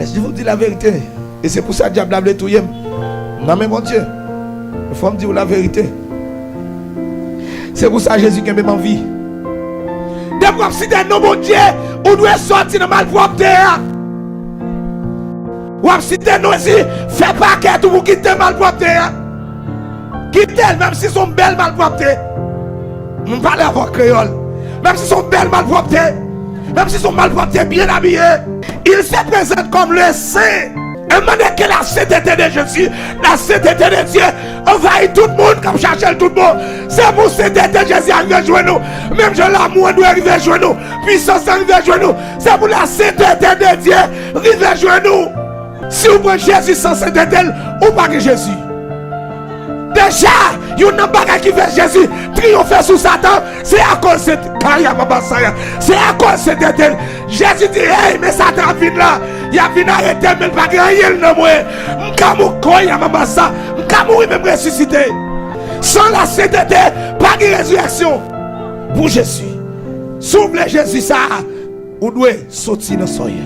Mais je vous dis la vérité. Et c'est pour ça que le diable a voulu tout y est. Non mais mon Dieu. Il faut me dire la vérité. C'est pour ça que Jésus a même envie. Dès qu'on cite un nom mon Dieu, on doit sortir de malpropreté. Ou si t'es nous ici, fais pas qu'elle vous quitter malpropreté. Quittez, même si sont belles malpropreté. On parle avec créole. Même si sont belles malpropreté. Même si sont malpropreté bien habillés. Il se présente comme le saint. Et maintenant que la sainteté de Jésus, la sainteté de Dieu, envahit tout le monde comme chercher tout le monde. C'est pour cette sainteté de Jésus arrive à jouer nous. Même je l'amour doit arriver à jouer nous. Puissance arrive à jouer nous. C'est pour la sainteté de Dieu arrive à jouer nous. Si vous prenez Jésus sans sainteté, ou pas que Jésus. Déjà, il y a un bagage qui fait Jésus triompher sous Satan. C'est à cause de c'est à cause de sainteté. Jésus dit, hey, mais Satan vient là. Il a venu arrêter, mais il n'y a pas de rien. Je vais me ressusciter. Sans la sainteté, pas de résurrection. Pour Jésus. S'il vous plaît, Jésus, ça, vous devez sortir dans le soleil.